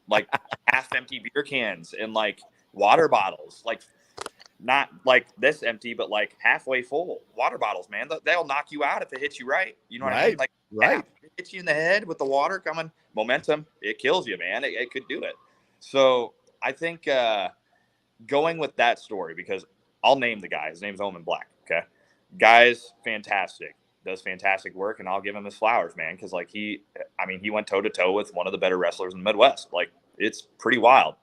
Like half empty beer cans and like water bottles. Like not like this empty, but like halfway full water bottles, man. They'll knock you out if it hits you right. You know what I mean? Like, right. It hits you in the head with the water coming. Momentum, it kills you, man. It could do it. So I think going with that story, because I'll name the guy. His name's Omen Black. Okay. Guy's fantastic. Does fantastic work, and I'll give him his flowers, man. Because like he went toe to toe with one of the better wrestlers in the Midwest. Like it's pretty wild.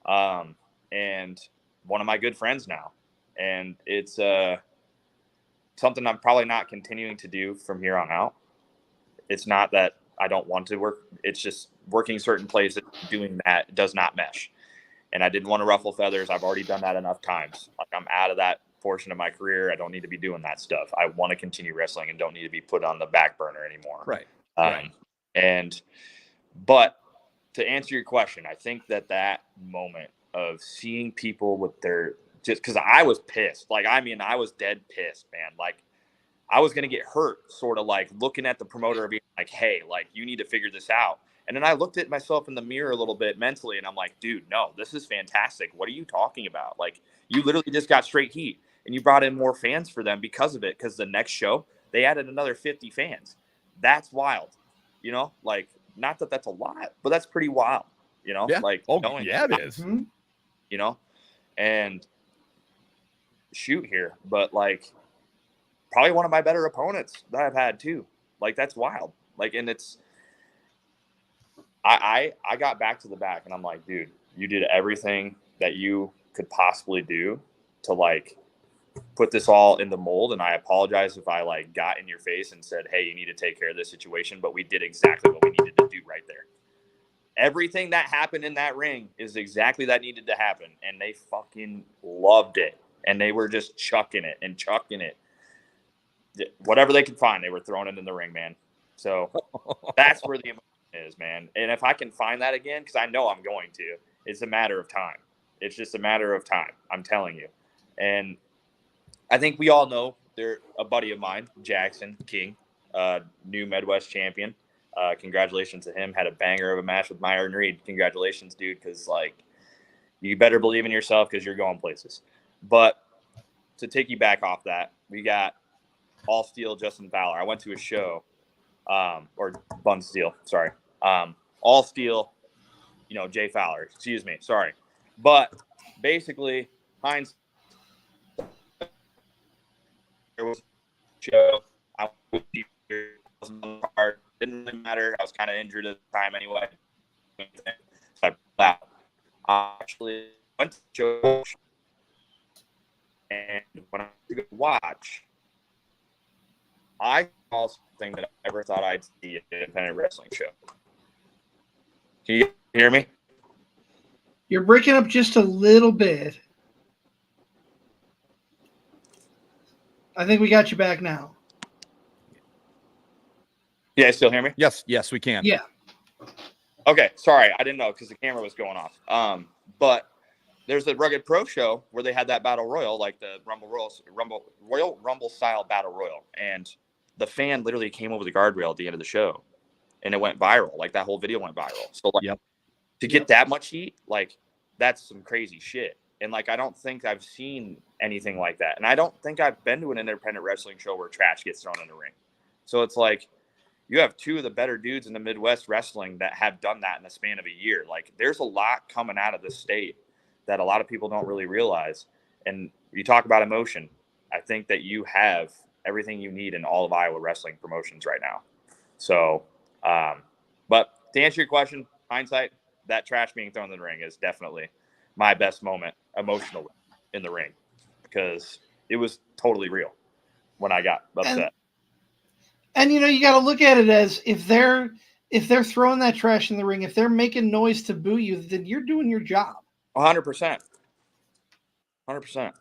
And one of my good friends now, and it's something I'm probably not continuing to do from here on out. It's not that I don't want to work. It's just working certain places, doing that does not mesh. And I didn't want to ruffle feathers. I've already done that enough times. Like I'm out of that portion of my career. I don't need to be doing that stuff. I want to continue wrestling and don't need to be put on the back burner anymore. Right. But to answer your question, I think that moment of seeing people with their, just because I was pissed. Like, I was dead pissed, man. Like, I was going to get hurt, sort of like looking at the promoter being like, hey, like, you need to figure this out. And then I looked at myself in the mirror a little bit mentally, and I'm like, dude, no, this is fantastic. What are you talking about? Like, you literally just got straight heat, and you brought in more fans for them because of it, because the next show, they added another 50 fans. That's wild. Like, not that that's a lot, but that's pretty wild, Yeah. Like, yeah, it is. And shoot here, but like probably one of my better opponents that I've had too. Like that's wild. Like, and it's I got back to the back and I'm like, dude, you did everything that you could possibly do to like put this all in the mold. And I apologize if I like got in your face and said, hey, you need to take care of this situation, but we did exactly what we needed to do right there. Everything that happened in that ring is exactly that needed to happen. And they fucking loved it. And they were just chucking it. Whatever they could find, they were throwing it in the ring, man. So that's where the emotion is, man. And if I can find that again, because I know I'm going to, it's a matter of time. It's just a matter of time. I'm telling you. And I think we all know they're a buddy of mine, Jackson King, new Midwest champion. Congratulations to him. Had a banger of a match with Myron Reed. Congratulations, dude, because like you better believe in yourself because you're going places. But to take you back off that, we got All Steel Justin Fowler. I went to a show, or Bun Steel, sorry. All Steel, Jay Fowler. Excuse me, sorry. But basically, Heinz. There was a show. I was on the card. Didn't really matter. I was kind of injured at the time anyway. So I pulled out. I actually went to the show, and when I went to go watch, I saw something that I never thought I'd see at an independent wrestling show. Can you hear me? You're breaking up just a little bit. I think we got you back now. You guys still hear me? Yes, we can. Yeah. Okay, sorry, I didn't know because the camera was going off. But there's the Rugged Pro Show where they had that battle royal, like the Royal Rumble style battle royal, and the fan literally came over the guardrail at the end of the show, and it went viral. Like that whole video went viral. So like, to get that much heat, like that's some crazy shit. And like I don't think I've seen anything like that, and I don't think I've been to an independent wrestling show where trash gets thrown in the ring. So it's like you have two of the better dudes in the Midwest wrestling that have done that in the span of a year. Like there's a lot coming out of this state that a lot of people don't really realize. And you talk about emotion. I think that you have everything you need in all of Iowa wrestling promotions right now. So, but to answer your question, hindsight, that trash being thrown in the ring is definitely my best moment emotionally in the ring because it was totally real when I got upset. And you know, you got to look at it as if they're throwing that trash in the ring, if they're making noise to boo you, then you're doing your job. 100%. 100%.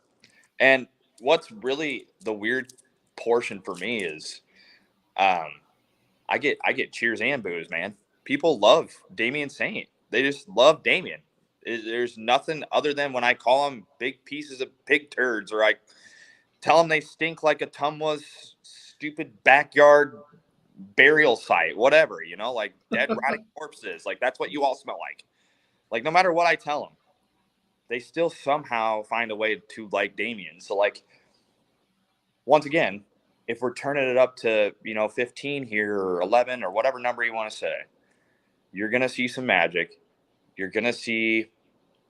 And what's really the weird portion for me is I get cheers and boos, man. People love Damien Saint. They just love Damien. There's nothing other than when I call them big pieces of pig turds or I tell them they stink like a Tumwa's stupid backyard burial site, whatever, you know, like dead rotting corpses. Like that's what you all smell like. Like no matter what I tell them, they still somehow find a way to like Damien. So like, once again, if we're turning it up to, 15 here or 11 or whatever number you want to say, you're going to see some magic. You're going to see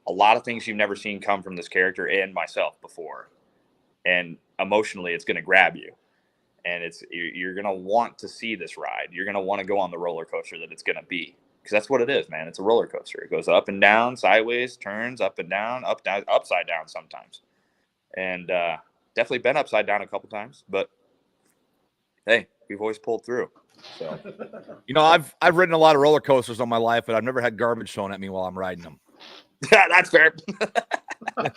a lot of things you've never seen come from this character and myself before. And emotionally, it's going to grab you. And you're going to want to see this ride. You're going to want to go on the roller coaster that it's going to be. Because that's what it is, man. It's a roller coaster. It goes up and down, sideways, turns, up and down, up, down, upside down sometimes. And definitely been upside down a couple times. But, hey, we've always pulled through. So, I've ridden a lot of roller coasters on my life, but I've never had garbage thrown at me while I'm riding them. That's fair. By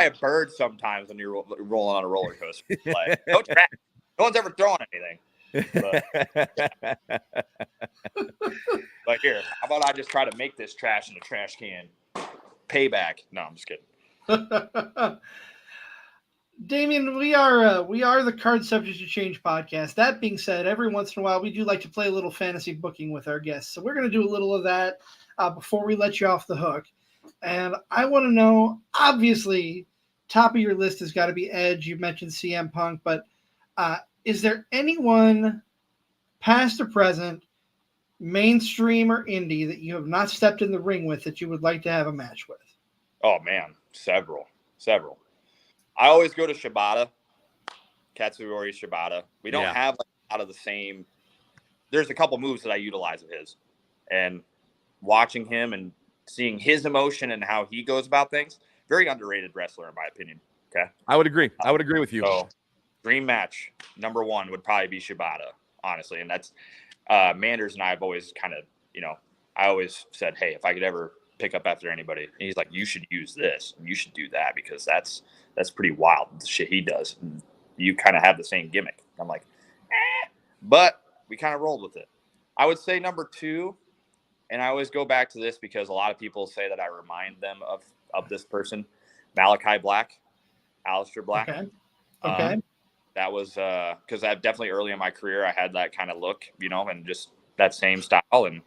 a bird sometimes when you're rolling on a roller coaster. Like, no one's ever throwing anything. But here, how about I just try to make this trash in a trash can? Payback. No, I'm just kidding. Damien, we are the Card Subject to Change podcast. That being said, every once in a while we do like to play a little fantasy booking with our guests. So we're going to do a little of that before we let you off the hook. And I want to know, obviously, top of your list has got to be Edge. You mentioned CM Punk, but is there anyone, past or present, mainstream or indie, that you have not stepped in the ring with that you would like to have a match with? Oh, man. Several. I always go to Shibata, Katsuyori Shibata. We don't have a lot of the same. There's a couple moves that I utilize of his. And watching him and seeing his emotion and how he goes about things, very underrated wrestler, in my opinion. Okay? I would agree. I would agree with you. So, dream match number one would probably be Shibata, honestly. And that's Manders and I have always kind of, I always said, hey, if I could ever pick up after anybody, and he's like, you should use this and you should do that because that's pretty wild, the shit he does. And you kind of have the same gimmick. I'm like, but we kind of rolled with it. I would say number two, and I always go back to this because a lot of people say that I remind them of this person, Malachi Black, Aleister Black. Okay. That was because I definitely early in my career I had that kind of look, and just that same style, and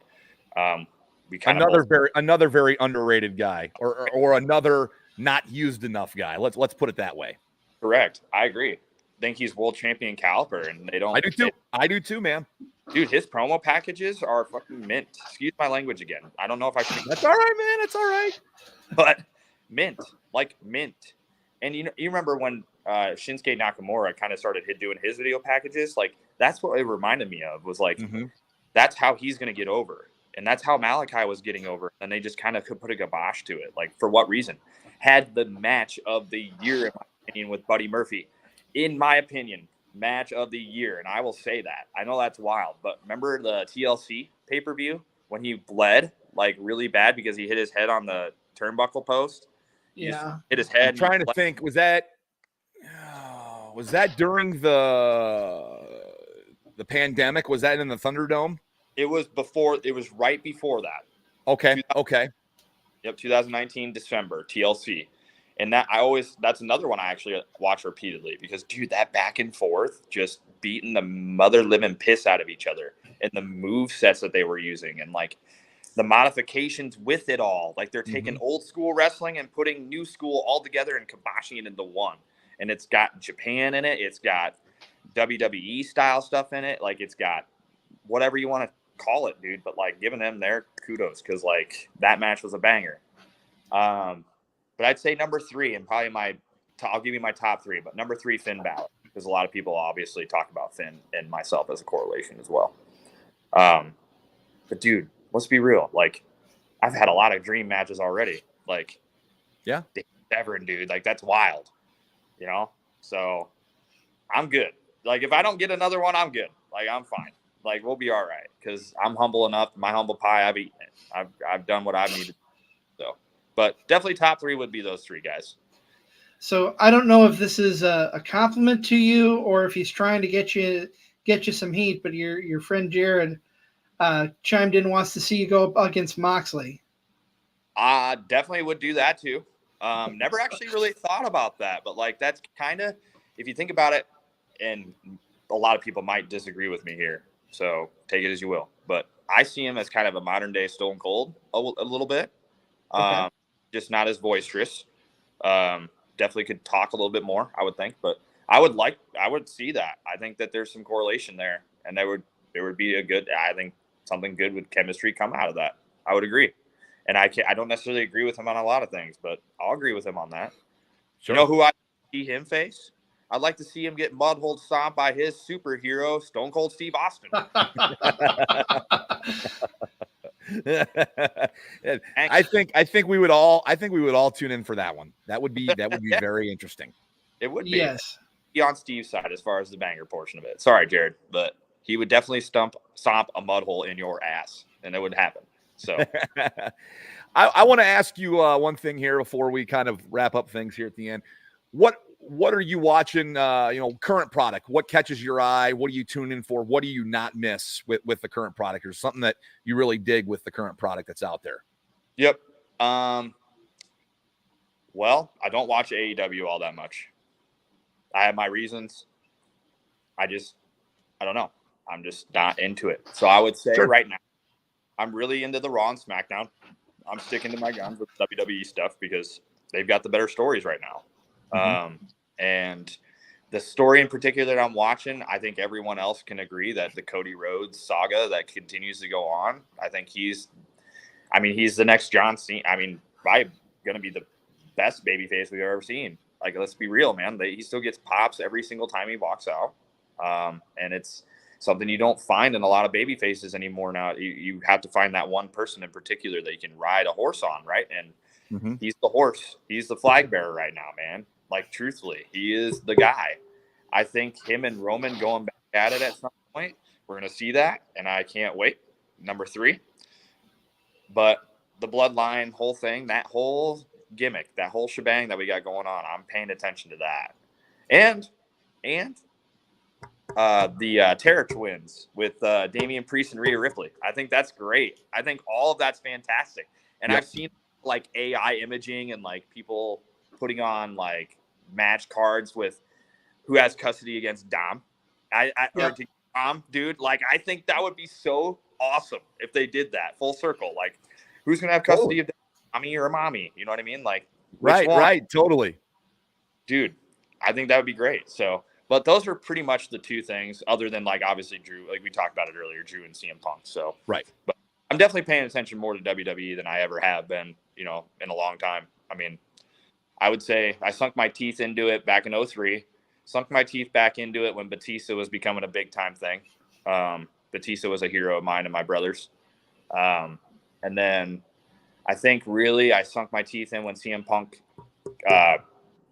we kind of another very underrated guy, or another not used enough guy. Let's put it that way. Correct. I agree. Think he's world champion caliber, and they don't. I do too, man. Dude, his promo packages are fucking mint. Excuse my language again. I don't know if I should. That's all right, man. It's all right. But mint, like mint. And you remember when Shinsuke Nakamura kind of started doing his video packages? Like that's what it reminded me of. Was like that's how he's going to get over, and that's how Malachi was getting over. And they just kind of could put a kibosh to it. Like for what reason? Had the match of the year, in my opinion, with Buddy Murphy. In my opinion, match of the year. And I will say that. I know that's wild, but remember the TLC pay-per-view when he bled like really bad because he hit his head on the turnbuckle post? Yeah. Hit his head. I'm trying to think. Was that during the The pandemic, was that in the Thunderdome? It was right before that. Okay. Okay. Yep, 2019 December, TLC. And that's another one I actually watch repeatedly because, dude, that back and forth, just beating the mother living piss out of each other, and the move sets that they were using, and like the modifications with it all. Like they're taking old school wrestling and putting new school all together and kiboshing it into one. And it's got Japan in it. It's got WWE style stuff in it. Like it's got whatever you want to call it, dude. But like giving them their kudos because like that match was a banger. But I'd say number 3, and probably I'll give you my top 3, but number 3, Finn Balor, because a lot of people obviously talk about Finn and myself as a correlation as well. But dude, let's be real. Like, I've had a lot of dream matches already. Like, yeah, Severn, dude, like that's wild, you know? So I'm good. Like, if I don't get another one, I'm good. Like, I'm fine. Like, we'll be all right because I'm humble enough. My humble pie, I've eaten it. I've done what I've needed. So, but definitely top 3 would be those 3 guys. So I don't know if this is a compliment to you or if he's trying to get you some heat, but your friend Jared chimed in and wants to see you go up against Moxley. Definitely would do that too. Never actually really thought about that, but like that's kind of, if you think about it, and a lot of people might disagree with me here, so take it as you will. But I see him as kind of a modern day Stone Cold a little bit. Okay. Just not as boisterous. Definitely could talk a little bit more, I would think, but I would see that. I think that there's some correlation there, and there would be I think something good with chemistry come out of that. I would agree. And I don't necessarily agree with him on a lot of things, but I'll agree with him on that. Sure. You know who I see him face? I'd like to see him get mudhole stomped by his superhero, Stone Cold Steve Austin. I think we would all tune in for that one. That would be very interesting. It would be. Yes. Be on Steve's side as far as the banger portion of it. Sorry, Jared, but he would definitely stomp a mud hole in your ass, and it would happen. So I want to ask you one thing here before we kind of wrap up things here at the end. What are you watching, current product? What catches your eye? What are you tuning in for? What do you not miss with the current product? Or something that you really dig with the current product that's out there? Yep. Well, I don't watch AEW all that much. I have my reasons. I don't know. I'm just not into it. So I would say right now, I'm really into the Raw and SmackDown. I'm sticking to my guns with WWE stuff because they've got the better stories right now. And the story in particular that I'm watching, I think everyone else can agree that the Cody Rhodes saga that continues to go on, I think he's the next John Cena. Probably going to be the best babyface we've ever seen. Like, let's be real, man. He still gets pops every single time he walks out. And it's something you don't find in a lot of baby faces anymore now. You have to find that one person in particular that you can ride a horse on, right? And he's the horse. He's the flag bearer right now, man. Like, truthfully, he is the guy. I think him and Roman going back at it at some point, we're going to see that, and I can't wait. Number 3. But the bloodline whole thing, that whole gimmick, that whole shebang that we got going on, I'm paying attention to that. And the Terror Twins with Damian Priest and Rhea Ripley. I think that's great. I think all of that's fantastic. And I've seen like AI imaging and like people putting on like match cards with who has custody against Dom. Or Dom, dude. Like, I think that would be so awesome if they did that full circle. Like, who's gonna have custody of mommy or mommy? You know what I mean? Like, right, totally, dude. I think that would be great. So. But those are pretty much the 2 things, other than like obviously Drew, like we talked about it earlier, Drew and CM Punk. So right. But I'm definitely paying attention more to WWE than I ever have been, in a long time. I mean, I would say I sunk my teeth into it back in 2003, sunk my teeth back into it when Batista was becoming a big time thing. Batista was a hero of mine and my brother's. And then I think really I sunk my teeth in when CM Punk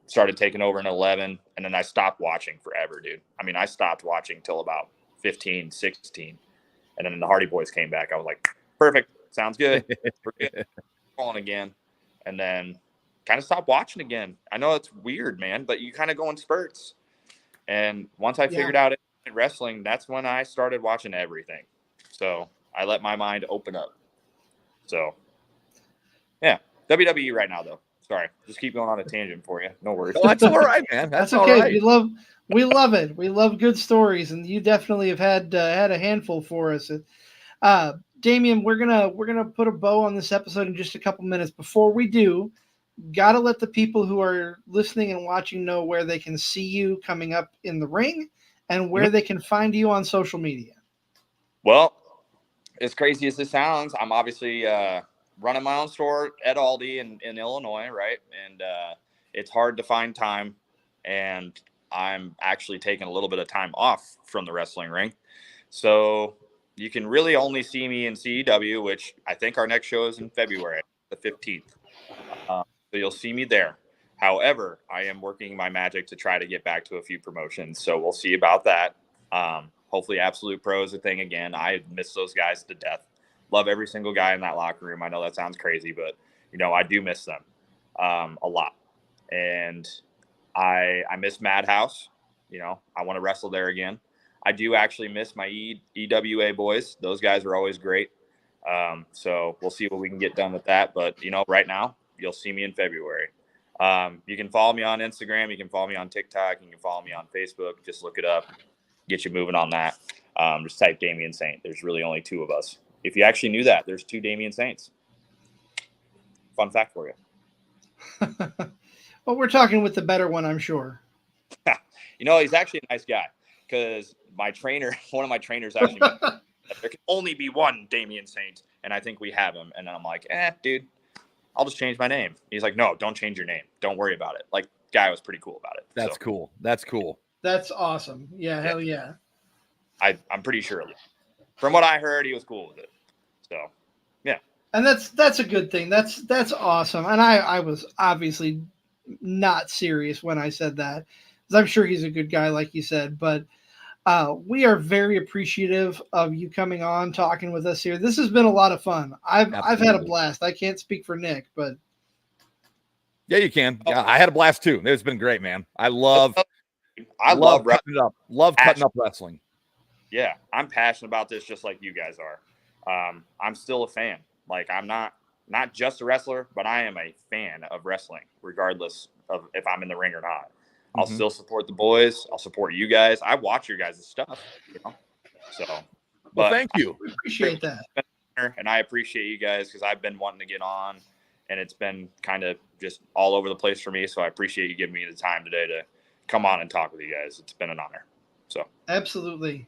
started taking over in 2011, and then I stopped watching forever, dude. I stopped watching till about 15, 16, and then the Hardy Boys came back. I was like, perfect, sounds good. We're good. On again, and then kind of stopped watching again. I know it's weird, man, but you kind of go in spurts. And once I figured out wrestling, that's when I started watching everything. So I let my mind open up. So, yeah, WWE right now, though. Sorry, just keep going on a tangent for you. No worries. Oh, that's all right, man. That's all okay. right. We love it. We love good stories, and you definitely have had a handful for us. Damien, we're gonna put a bow on this episode in just a couple minutes. Before we do, gotta let the people who are listening and watching know where they can see you coming up in the ring and where they can find you on social media. Well, as crazy as this sounds, I'm obviously running my own store at Aldi in Illinois, right? And it's hard to find time, and I'm actually taking a little bit of time off from the wrestling ring. So you can really only see me in CEW, which I think our next show is in February, the 15th. So you'll see me there. However, I am working my magic to try to get back to a few promotions. So we'll see about that. Hopefully Absolute Pro is a thing again. I miss those guys to death. Love every single guy in that locker room. I know that sounds crazy, but, I do miss them a lot. And I miss Madhouse. I want to wrestle there again. I do actually miss my EWA boys. Those guys are always great. So we'll see what we can get done with that. But, right now, you'll see me in February. You can follow me on Instagram. You can follow me on TikTok. You can follow me on Facebook. Just look it up. Get you moving on that. Just type Damien Saint. There's really only two of us. If you actually knew that, there's two Damien Saints. Fun fact for you. Well, we're talking with the better one, I'm sure. He's actually a nice guy, because my trainer, one of my trainers actually mentioned that there can only be one Damien Saint, and I think we have him. And I'm like, dude, I'll just change my name. He's like, no, don't change your name. Don't worry about it. Like, guy was pretty cool about it. That's cool. That's cool. That's awesome. Yeah, hell yeah. I'm pretty sure. From what I heard, he was cool with it. So, yeah. And that's a good thing. That's awesome. And I was obviously not serious when I said that, because I'm sure he's a good guy, like you said. But we are very appreciative of you coming on, talking with us here. This has been a lot of fun. I've had a blast. I can't speak for Nick, but yeah, you can. Yeah, I had a blast too. It's been great, man. I love cutting it up. Love cutting up wrestling. Yeah, I'm passionate about this just like you guys are. I'm still a fan. Like, I'm not just a wrestler, but I am a fan of wrestling, regardless of if I'm in the ring or not. I'll still support the boys. I'll support you guys. I watch your guys' stuff, So, well, thank you. We appreciate that. And I appreciate you guys, because I've been wanting to get on, and it's been kind of just all over the place for me. So I appreciate you giving me the time today to come on and talk with you guys. It's been an honor. So absolutely.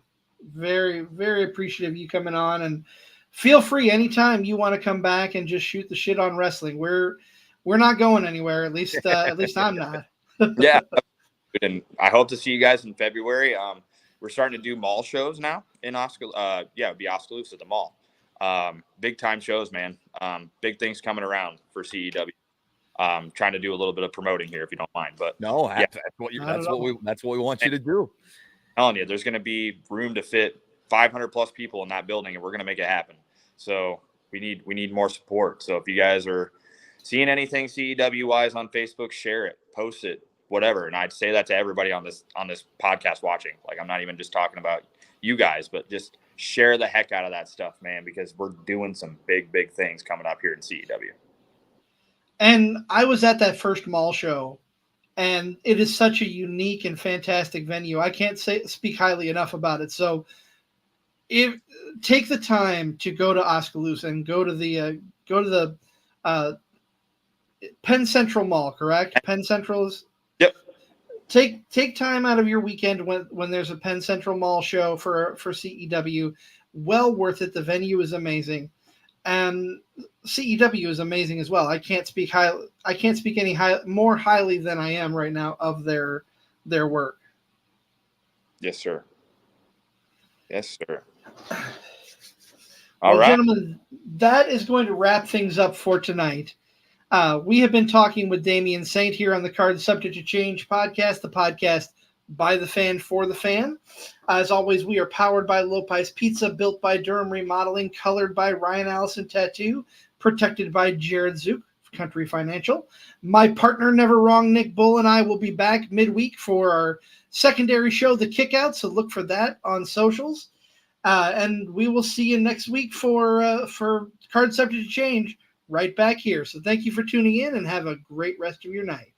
Very, very appreciative of you coming on, and feel free anytime you want to come back and just shoot the shit on wrestling. We're not going anywhere. At least I'm not. Yeah. And I hope to see you guys in February. We're starting to do mall shows now in Oskaloosa. It'd be Oskaloosa at the mall. Big time shows, man. Big things coming around for CEW. Trying to do a little bit of promoting here, if you don't mind. But no, that's what we want you to do. I'm telling you, there's going to be room to fit 500 plus people in that building, and we're going to make it happen. So we need more support. So if you guys are seeing anything CEW wise on Facebook, share it, post it, whatever. And I'd say that to everybody on this podcast watching. Like, I'm not even just talking about you guys, but just share the heck out of that stuff, man, because we're doing some big things coming up here in CEW. And I was at that first mall show, and it is such a unique and fantastic venue. I can't speak highly enough about it. So take the time to go to Oskaloosa and go to the Penn Central Mall, correct? Penn Central is. Yep. Take time out of your weekend when there's a Penn Central Mall show for CEW. Well worth it. The venue is amazing, and CEW is amazing as well. I can't speak more highly than I am right now of their work. Yes, sir. Yes, sir. All right, gentlemen, that is going to wrap things up for tonight. We have been talking with Damien Saint here on the Card Subject to Change podcast, the podcast by the fan for the fan. As always, we are powered by Lopez Pizza, built by Durham Remodeling, colored by Ryan Allison Tattoo, protected by Jared Zook. Country Financial. My partner, Never Wrong, Nick Bull, and I will be back midweek for our secondary show, The Kickout, so look for that on socials. And we will see you next week for Card Subject to Change right back here. So thank you for tuning in and have a great rest of your night.